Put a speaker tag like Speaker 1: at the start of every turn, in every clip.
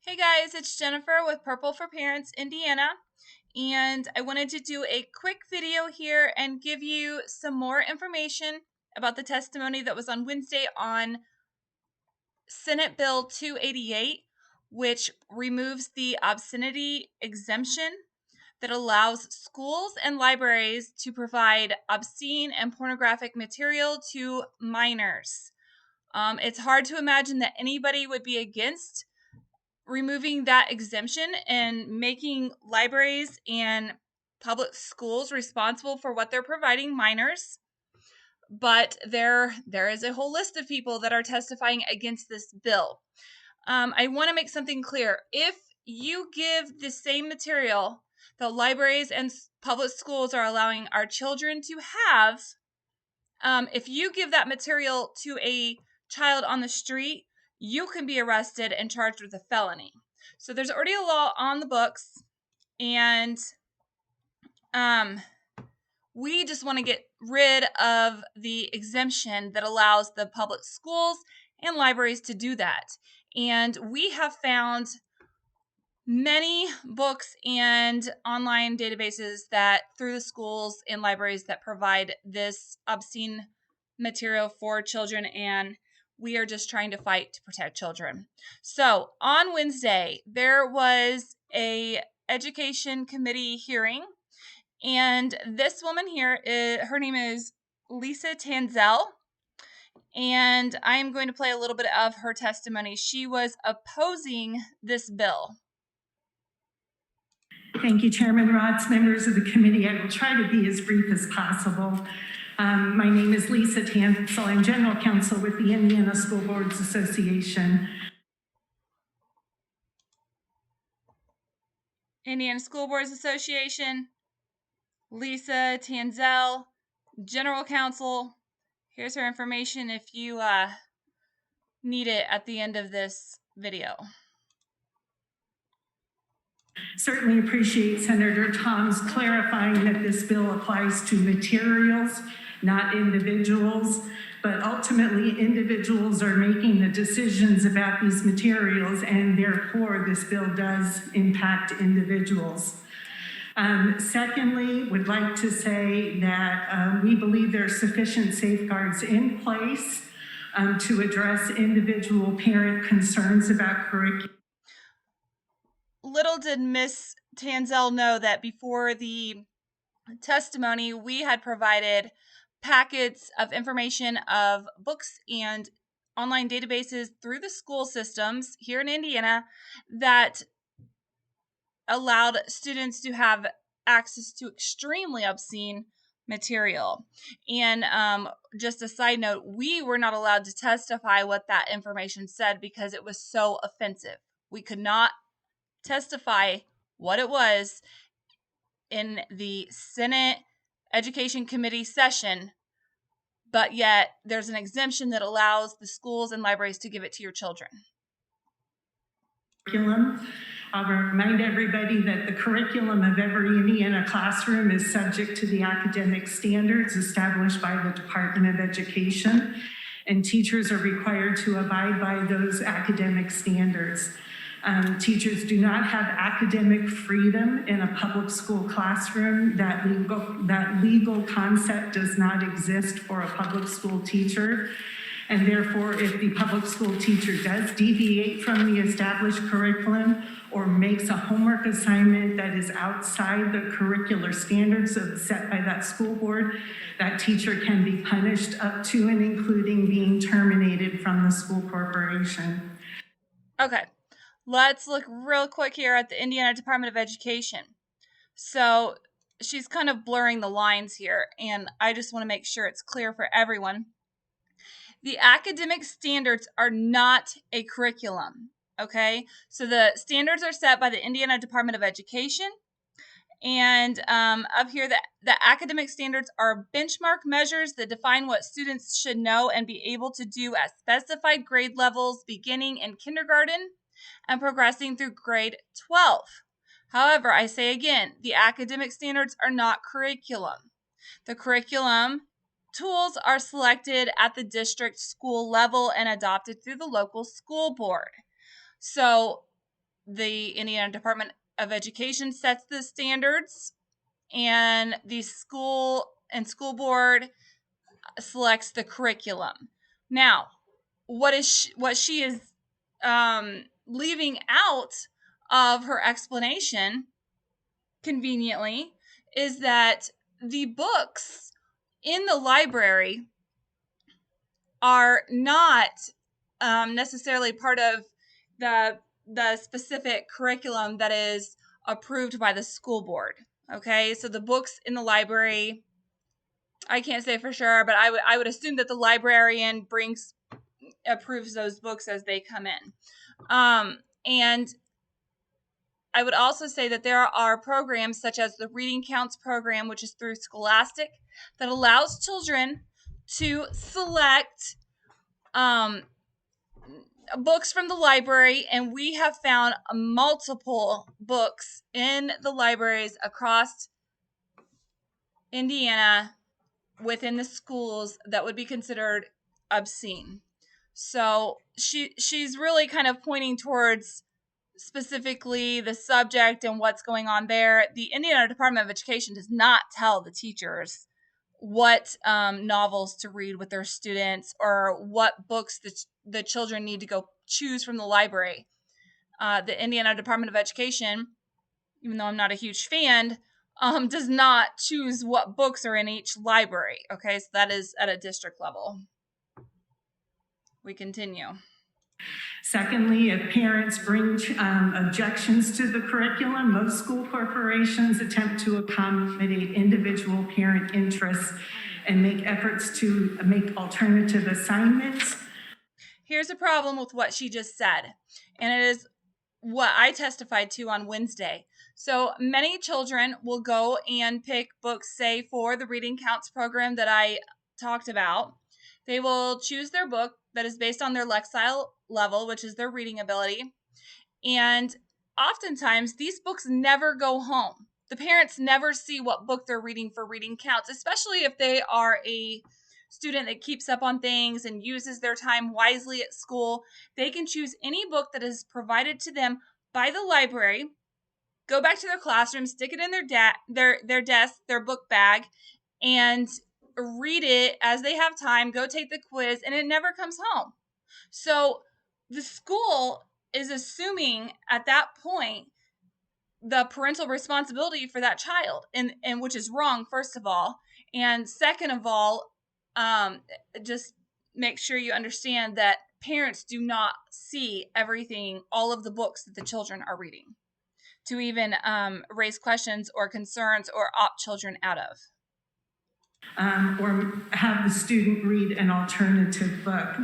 Speaker 1: Hey guys, it's Jennifer with Purple for Parents Indiana, and I wanted to do a quick video here and give you some more information about the testimony that was on Wednesday on Senate Bill 288, which removes the obscenity exemption that allows schools and libraries to provide obscene and pornographic material to minors. It's hard to imagine that anybody would be against removing that exemption and making libraries and public schools responsible for what they're providing minors. But there is a whole list of people that are testifying against this bill. I want to make something clear. If you give the same material that libraries and public schools are allowing our children to have, if you give that material to a child on the street, you can be arrested and charged with a felony. So there's already a law on the books, and we just want to get rid of the exemption that allows the public schools and libraries to do that. And we have found many books and online databases that through the schools and libraries that provide this obscene material for children, and we are just trying to fight to protect children. So on Wednesday, there was a education committee hearing, and this woman here, her name is Lisa Tanselle, and I am going to play a little bit of her testimony. She was opposing this bill.
Speaker 2: Thank you, Chairman Rotz, members of the committee. I will try to be as brief as possible. My name is Lisa Tanselle. I'm General Counsel with the Indiana School Boards Association.
Speaker 1: Indiana School Boards Association, Lisa Tanselle, General Counsel. Here's her information if you need it at the end of this video.
Speaker 2: Certainly appreciate Senator Tom's clarifying that this bill applies to materials, not individuals, but ultimately individuals are making the decisions about these materials, and therefore this bill does impact individuals. Secondly, would like to say that we believe there are sufficient safeguards in place to address individual parent concerns about curriculum.
Speaker 1: Little did Miss Tanselle know that before the testimony, we had provided packets of information of books and online databases through the school systems here in Indiana that allowed students to have access to extremely obscene material. And just a side note, we were not allowed to testify what that information said because it was so offensive. We could not testify what it was in the Senate Education Committee session, but yet there's an exemption that allows the schools and libraries to give it to your children.
Speaker 2: I'll remind everybody that the curriculum of every Indiana classroom is subject to the academic standards established by the Department of Education, and teachers are required to abide by those academic standards. Teachers do not have academic freedom in a public school classroom. That legal concept does not exist for a public school teacher. And therefore, if the public school teacher does deviate from the established curriculum or makes a homework assignment that is outside the curricular standards set by that school board, that teacher can be punished up to and including being terminated from the school corporation.
Speaker 1: Okay. Let's look real quick here at the Indiana Department of Education. So she's kind of blurring the lines here, and I just want to make sure it's clear for everyone. The academic standards are not a curriculum, okay? So the standards are set by the Indiana Department of Education. And up here, the academic standards are benchmark measures that define what students should know and be able to do at specified grade levels beginning in kindergarten and progressing through grade 12. However, I say again, the academic standards are not curriculum. The curriculum tools are selected at the district school level and adopted through the local school board. So the Indiana Department of Education sets the standards, and the school board selects the curriculum. Now, what she is leaving out of her explanation, conveniently, is that the books in the library are not necessarily part of the specific curriculum that is approved by the school board. Okay, so the books in the library, I can't say for sure, but I would assume that the librarian approves those books as they come in. And I would also say that there are programs such as the Reading Counts program, which is through Scholastic, that allows children to select books from the library, and we have found multiple books in the libraries across Indiana within the schools that would be considered obscene. So she's really kind of pointing towards specifically the subject and what's going on there. The Indiana Department of Education does not tell the teachers what novels to read with their students or what books the children need to go choose from the library. The Indiana Department of Education, even though I'm not a huge fan, does not choose what books are in each library. Okay, so that is at a district level. We continue.
Speaker 2: Secondly, if parents bring objections to the curriculum, most school corporations attempt to accommodate individual parent interests and make efforts to make alternative assignments.
Speaker 1: Here's a problem with what she just said, and it is what I testified to on Wednesday. So many children will go and pick books, say, for the Reading Counts program that I talked about. They will choose their book that is based on their Lexile level, which is their reading ability. And oftentimes, these books never go home. The parents never see what book they're reading for Reading Counts, especially if they are a student that keeps up on things and uses their time wisely at school. They can choose any book that is provided to them by the library, go back to their classroom, stick it in their desk, their book bag, and read it as they have time, go take the quiz, and it never comes home. So the school is assuming at that point the parental responsibility for that child, and which is wrong, first of all. And second of all, just make sure you understand that parents do not see everything, all of the books that the children are reading, to even raise questions or concerns or opt children out of.
Speaker 2: Or have the student read an alternative book.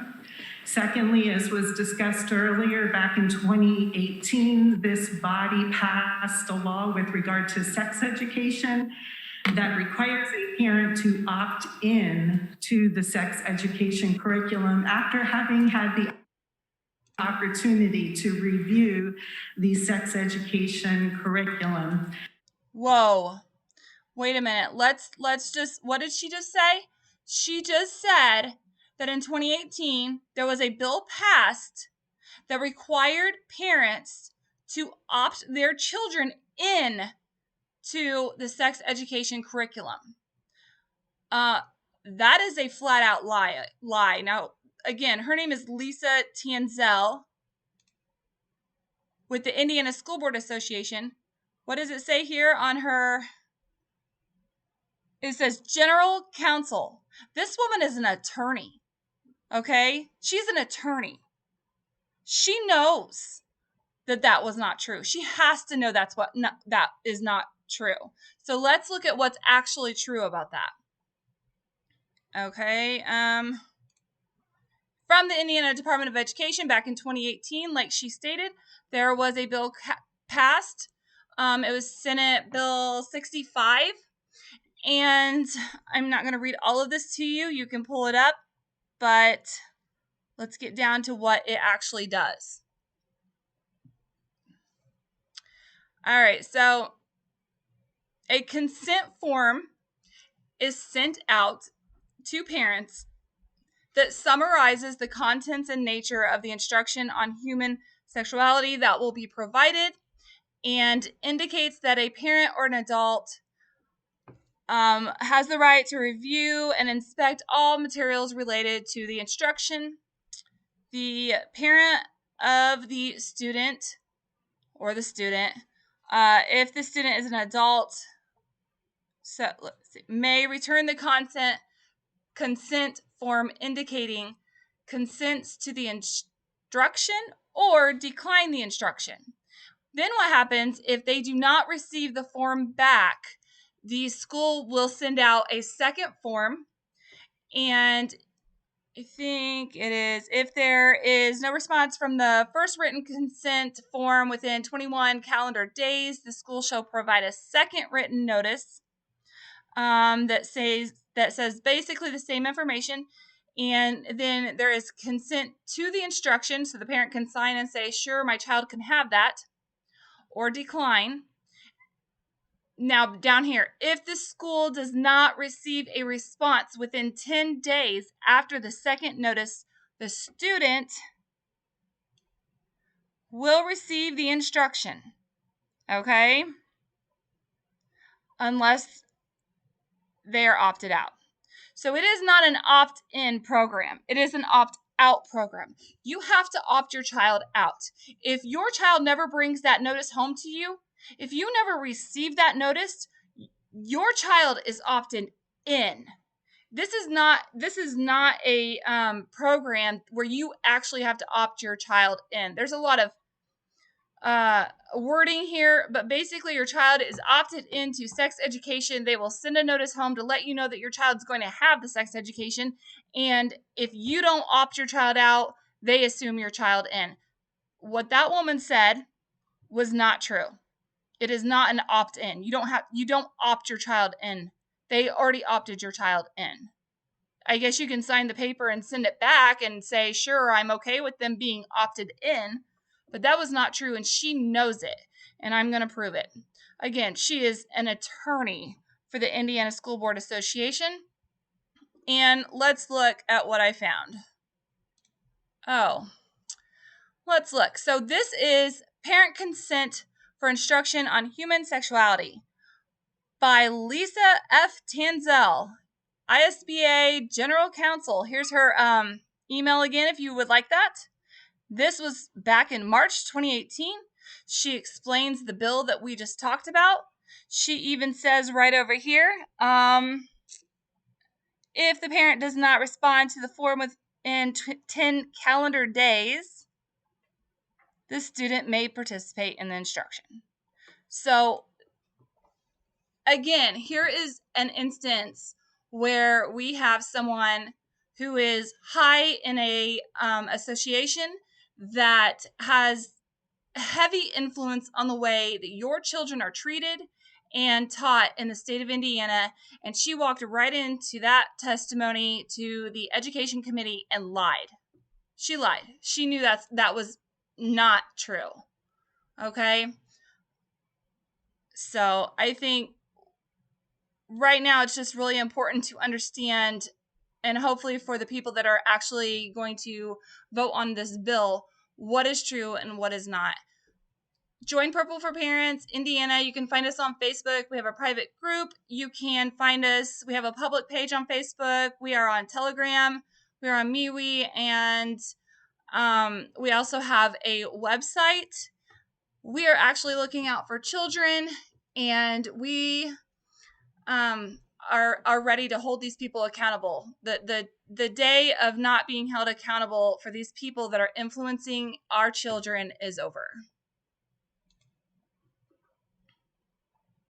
Speaker 2: Secondly, as was discussed earlier, back in 2018, this body passed a law with regard to sex education that requires a parent to opt in to the sex education curriculum after having had the opportunity to review the sex education curriculum.
Speaker 1: Whoa. Wait a minute. Let's just, what did she just say? She just said that in 2018, there was a bill passed that required parents to opt their children in to the sex education curriculum. That is a flat out lie. Now, again, her name is Lisa Tanselle with the Indiana School Board Association. What does it say here on her? It says General Counsel. This woman is an attorney. Okay? She's an attorney. She knows that was not true. She has to know that is not true. So let's look at what's actually true about that. Okay. From the Indiana Department of Education back in 2018, like she stated, there was a bill passed. It was Senate Bill 65. And I'm not going to read all of this to you. You can pull it up. But let's get down to what it actually does. All right, so a consent form is sent out to parents that summarizes the contents and nature of the instruction on human Sexuality that will be provided, and indicates that a parent or an adult has the right to review and inspect all materials related to the instruction. The parent of the student or the student, if the student is an adult, so let's see, may return the consent form indicating consents to the instruction or decline the instruction. Then what happens if they do not receive the form back? The school will send out a second form, and I think it is if there is no response from the first written consent form within 21 calendar days, the school shall provide a second written notice that says basically the same information, and then there is consent to the instruction, so the parent can sign and say, sure, my child can have that, or decline. Now, down here, if the school does not receive a response within 10 days after the second notice, the student will receive the instruction, okay? Unless they are opted out. So it is not an opt-in program. It is an opt-out program. You have to opt your child out. If your child never brings that notice home to you, if you never receive that notice, your child is opted in. This is not a program where you actually have to opt your child in. There's a lot of wording here, but basically your child is opted into sex education. They will send a notice home to let you know that your child's going to have the sex education, and if you don't opt your child out, they assume your child in. What that woman said was not true. It is not an opt-in. You don't opt your child in. They already opted your child in. I guess you can sign the paper and send it back and say, sure, I'm okay with them being opted in, but that was not true, and she knows it, and I'm going to prove it. Again, she is an attorney for the Indiana School Board Association, and let's look at what I found. Oh, let's look. So this is Parent Consent for Instruction on Human Sexuality by Lisa F. Tanselle, ISBA General Counsel. Here's her email again if you would like that. This was back in March 2018. She explains the bill that we just talked about. She even says right over here, if the parent does not respond to the form within 10 calendar days, the student may participate in the instruction. So again, here is an instance where we have someone who is high in a association that has heavy influence on the way that your children are treated and taught in the state of Indiana, and she walked right into that testimony to the education committee and lied. She lied. She knew that was not true. Okay? So I think right now it's just really important to understand, and hopefully for the people that are actually going to vote on this bill, what is true and what is not. Join Purple for Parents Indiana. You can find us on Facebook. We have a private group. You can find us. We have a public page on Facebook. We are on Telegram. We are on MeWe, and we also have a website. We are actually looking out for children, and we are ready to hold these people accountable. The day of not being held accountable for these people that are influencing our children is over.